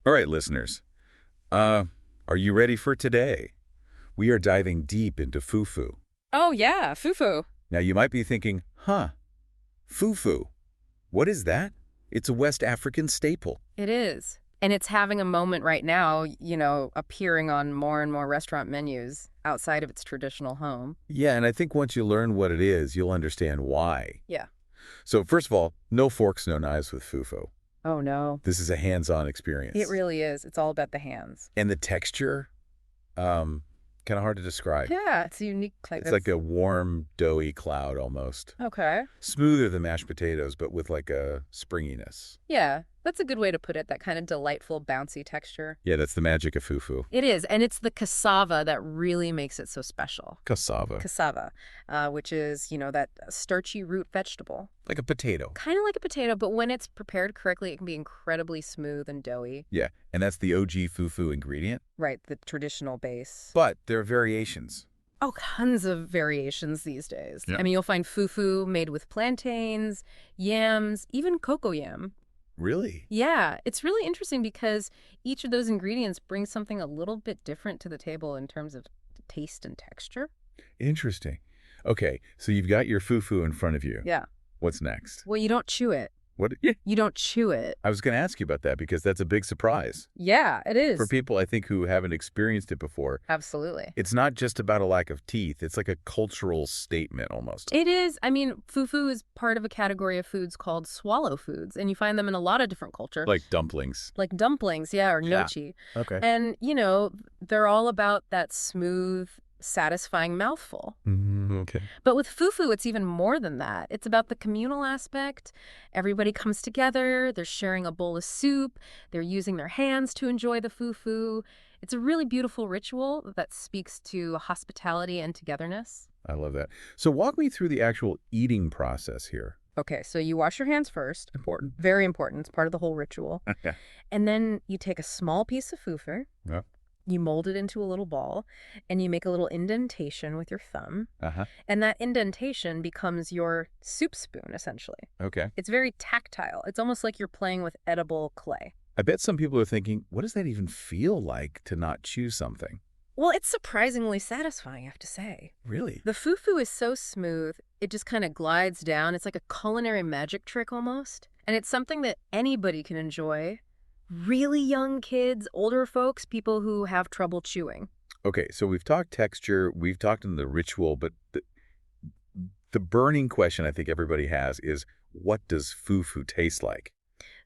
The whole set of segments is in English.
All right, listeners. Are you ready for today? We are diving deep into fufu. Oh, yeah, fufu. Now, you might be thinking, fufu. What is that? It's a West African staple. It is. And it's having a moment right now, appearing on more and more restaurant menus outside of its traditional home. Yeah, and I think once you learn what it is, you'll understand why. Yeah. So, first of all, no forks, no knives with fufu. Oh, no. This is a hands-on experience. It really is. It's all about the hands. And the texture, kind of hard to describe. Yeah, it's a unique. It's like a warm, doughy cloud almost. Okay. Smoother than mashed potatoes, but with like a springiness. Yeah, that's a good way to put it, that kind of delightful, bouncy texture. Yeah, that's the magic of fufu. It is, and it's the cassava that really makes it so special. Cassava. Cassava, which is, that starchy root vegetable. Like a potato. Kind of like a potato, but when it's prepared correctly, it can be incredibly smooth and doughy. Yeah, and that's the OG fufu ingredient. Right, the traditional base. But there are variations. Oh, tons of variations these days. Yeah. I mean, you'll find fufu made with plantains, yams, even cocoyam. Really? Yeah, it's really interesting because each of those ingredients brings something a little bit different to the table in terms of taste and texture. Interesting. Okay, so you've got your fufu in front of you. Yeah. What's next? Well, you don't chew it. What? Yeah. You don't chew it. I was going to ask you about that because that's a big surprise. Yeah, it is. For people, I think, who haven't experienced it before. Absolutely. It's not just about a lack of teeth. It's like a cultural statement almost. It is. I mean, fufu is part of a category of foods called swallow foods, and you find them in a lot of different cultures. Like dumplings. Like dumplings, yeah, or Yeah. nochi. Okay. And, they're all about that smooth, satisfying mouthful. Okay. But with fufu, it's even more than that. It's about the communal aspect. Everybody comes together. They're sharing a bowl of soup. They're using their hands to enjoy the fufu. It's a really beautiful ritual that speaks to hospitality and togetherness. I love that. So walk me through the actual eating process here. Okay, so you wash your hands first. Important. Very important. It's part of the whole ritual. Yeah. And then you take a small piece of fufu. Yeah. You mold it into a little ball, and you make a little indentation with your thumb. Uh-huh. And that indentation becomes your soup spoon, essentially. Okay. It's very tactile. It's almost like you're playing with edible clay. I bet some people are thinking, what does that even feel like to not chew something? Well, it's surprisingly satisfying, I have to say. Really? The fufu is so smooth, it just kind of glides down. It's like a culinary magic trick almost. And it's something that anybody can enjoy. Really young kids, older folks, people who have trouble chewing. Okay, so we've talked texture, we've talked in the ritual, but the burning question I think everybody has is, what does fufu taste like?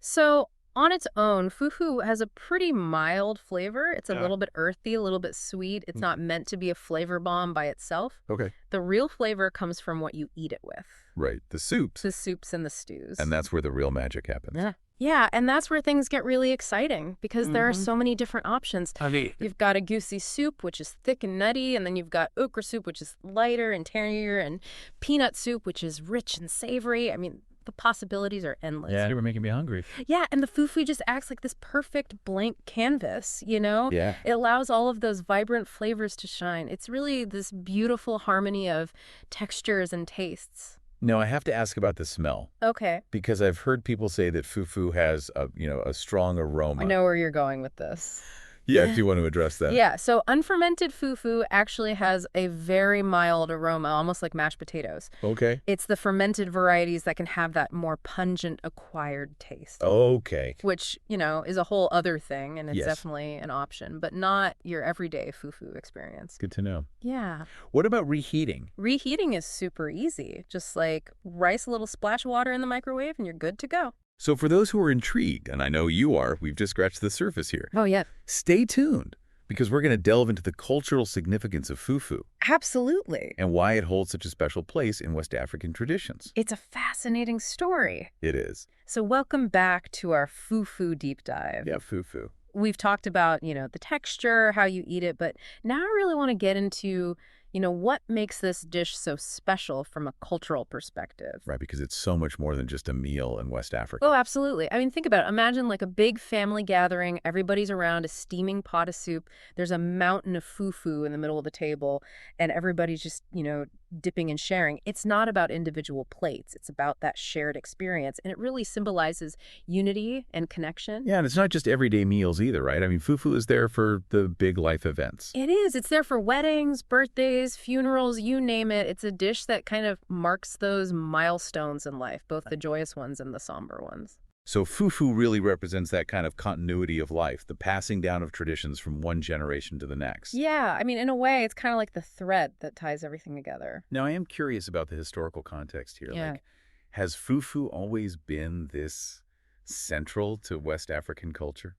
So on its own, fufu has a pretty mild flavor. It's a little bit earthy, a little bit sweet. It's not meant to be a flavor bomb by itself. Okay. The real flavor comes from what you eat it with. Right, the soups. The soups and the stews. And that's where the real magic happens. Yeah. Yeah, and that's where things get really exciting because there are so many different options. You've got a goosey soup, which is thick and nutty, and then you've got okra soup, which is lighter and tangier, and peanut soup, which is rich and savory. I mean, the possibilities are endless. Yeah, you were making me hungry. Yeah, and the fufu just acts like this perfect blank canvas, Yeah. It allows all of those vibrant flavors to shine. It's really this beautiful harmony of textures and tastes. No, I have to ask about the smell. Okay. Because I've heard people say that fufu has a strong aroma. I know where you're going with this. Yeah, if you want to address that. Yeah, so unfermented fufu actually has a very mild aroma, almost like mashed potatoes. Okay. It's the fermented varieties that can have that more pungent acquired taste. Okay. Which, is a whole other thing, and it's Yes. definitely an option, but not your everyday fufu experience. Good to know. Yeah. What about reheating? Reheating is super easy. Just like rice a little splash of water in the microwave, and you're good to go. So for those who are intrigued, and I know you are, we've just scratched the surface here. Oh, yeah. Stay tuned, because we're going to delve into the cultural significance of fufu Absolutely. and why it holds such a special place in West African traditions. It's a fascinating story. It is. So welcome back to our fufu deep dive. Yeah, fufu. We've talked about, the texture, how you eat it, but now I really want to get into, what makes this dish so special from a cultural perspective. Right, because it's so much more than just a meal in West Africa. Oh, absolutely. I mean, think about it. Imagine like a big family gathering. Everybody's around a steaming pot of soup. There's a mountain of fufu in the middle of the table, and everybody's just, dipping and sharing. It's not about individual plates. It's about that shared experience. And it really symbolizes unity and connection. Yeah, and it's not just everyday meals either, right? I mean, fufu is there for the big life events. It is. It's there for weddings, birthdays, funerals, you name it. It's a dish that kind of marks those milestones in life, both the joyous ones and the somber ones. So fufu really represents that kind of continuity of life, the passing down of traditions from one generation to the next. Yeah, I mean, in a way, it's kind of like the thread that ties everything together. Now, I am curious about the historical context here. Yeah. Like, has fufu always been this central to West African culture?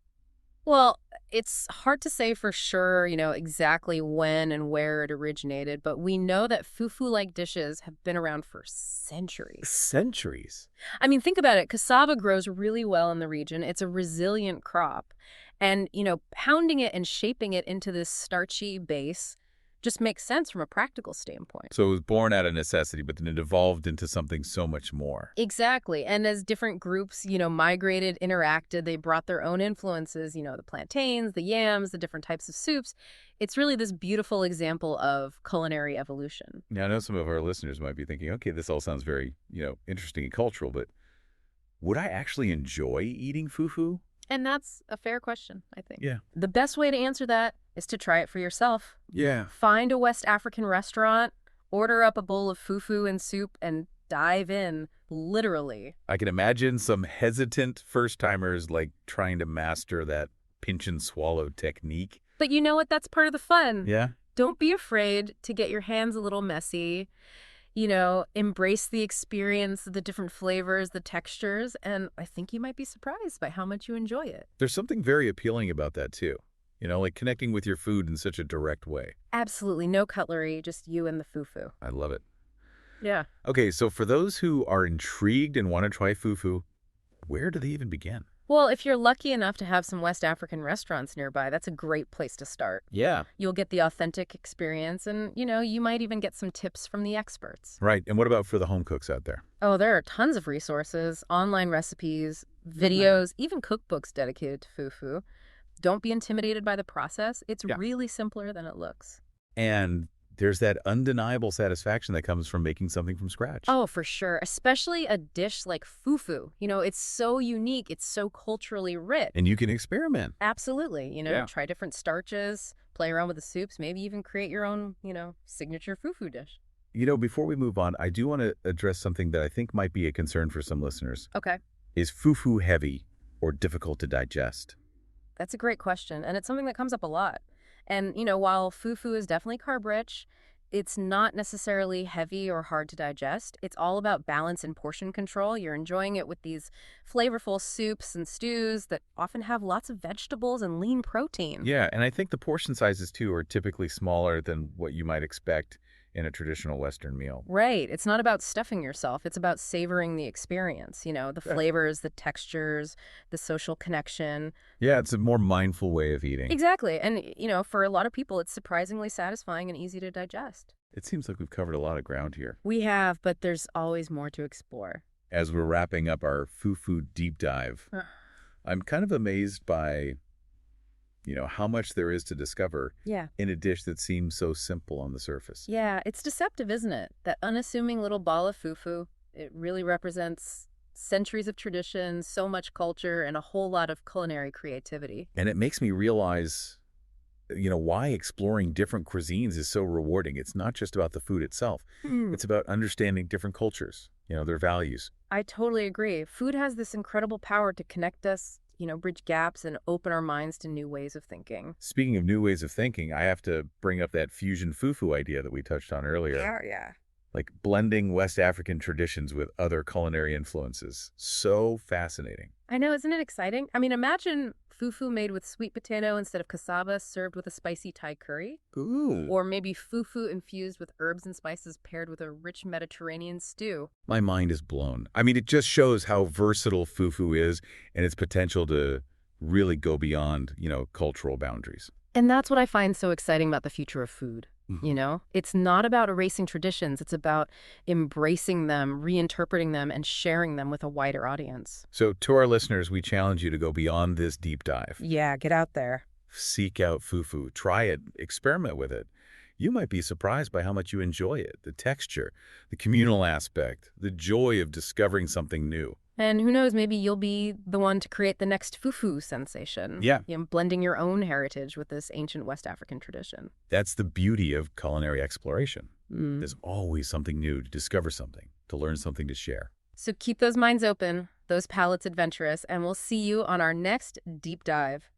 Well, it's hard to say for sure, exactly when and where it originated, but we know that fufu-like dishes have been around for centuries. Centuries. I mean, think about it. Cassava grows really well in the region. It's a resilient crop. And, pounding it and shaping it into this starchy base just makes sense from a practical standpoint. So it was born out of necessity, but then it evolved into something so much more. Exactly. And as different groups, migrated, interacted, they brought their own influences, the plantains, the yams, the different types of soups. It's really this beautiful example of culinary evolution. Now, I know some of our listeners might be thinking, okay, this all sounds very, interesting and cultural, but would I actually enjoy eating fufu? And that's a fair question, I think. Yeah. The best way to answer that is to try it for yourself. Yeah. Find a West African restaurant, order up a bowl of fufu and soup, and dive in, literally. I can imagine some hesitant first-timers like trying to master that pinch and swallow technique. But you know what? That's part of the fun. Yeah. Don't be afraid to get your hands a little messy. Embrace the experience, the different flavors, the textures, and I think you might be surprised by how much you enjoy it. There's something very appealing about that, too. Like connecting with your food in such a direct way. Absolutely. No cutlery, just you and the fufu. I love it. Yeah. Okay, so for those who are intrigued and want to try fufu, where do they even begin? Well, if you're lucky enough to have some West African restaurants nearby, that's a great place to start. Yeah. You'll get the authentic experience and, you might even get some tips from the experts. Right. And what about for the home cooks out there? Oh, there are tons of resources, online recipes, videos, even cookbooks dedicated to fufu. Don't be intimidated by the process. It's really simpler than it looks. And there's that undeniable satisfaction that comes from making something from scratch. Oh, for sure. Especially a dish like fufu. It's so unique. It's so culturally rich. And you can experiment. Absolutely. Try different starches, play around with the soups, maybe even create your own, signature fufu dish. Before we move on, I do want to address something that I think might be a concern for some listeners. Okay. Is fufu heavy or difficult to digest? That's a great question. And it's something that comes up a lot. And, while fufu is definitely carb-rich, it's not necessarily heavy or hard to digest. It's all about balance and portion control. You're enjoying it with these flavorful soups and stews that often have lots of vegetables and lean protein. Yeah, and I think the portion sizes, too, are typically smaller than what you might expect in a traditional Western meal. Right. It's not about stuffing yourself. It's about savoring the experience, the flavors, the textures, the social connection. Yeah, it's a more mindful way of eating. Exactly. And, for a lot of people, it's surprisingly satisfying and easy to digest. It seems like we've covered a lot of ground here. We have, but there's always more to explore. As we're wrapping up our fufu deep dive, I'm kind of amazed by how much there is to discover in a dish that seems so simple on the surface. Yeah, it's deceptive, isn't it? That unassuming little ball of fufu, it really represents centuries of tradition, so much culture, and a whole lot of culinary creativity. And it makes me realize, why exploring different cuisines is so rewarding. It's not just about the food itself. It's about understanding different cultures, their values. I totally agree. Food has this incredible power to connect us, bridge gaps and open our minds to new ways of thinking. Speaking of new ways of thinking, I have to bring up that fusion fufu idea that we touched on earlier. Yeah. Like blending West African traditions with other culinary influences. So fascinating. I know, isn't it exciting? I mean, imagine fufu made with sweet potato instead of cassava served with a spicy Thai curry. Ooh. Or maybe fufu infused with herbs and spices paired with a rich Mediterranean stew. My mind is blown. I mean, it just shows how versatile fufu is and its potential to really go beyond, cultural boundaries. And that's what I find so exciting about the future of food. It's not about erasing traditions. It's about embracing them, reinterpreting them, and sharing them with a wider audience. So to our listeners, we challenge you to go beyond this deep dive. Yeah, get out there. Seek out fufu. Try it. Experiment with it. You might be surprised by how much you enjoy it, the texture, the communal aspect, the joy of discovering something new. And who knows, maybe you'll be the one to create the next fufu sensation. Yeah. Blending your own heritage with this ancient West African tradition. That's the beauty of culinary exploration. There's always something new to discover something, to learn something to share. So keep those minds open, those palates adventurous, and we'll see you on our next deep dive.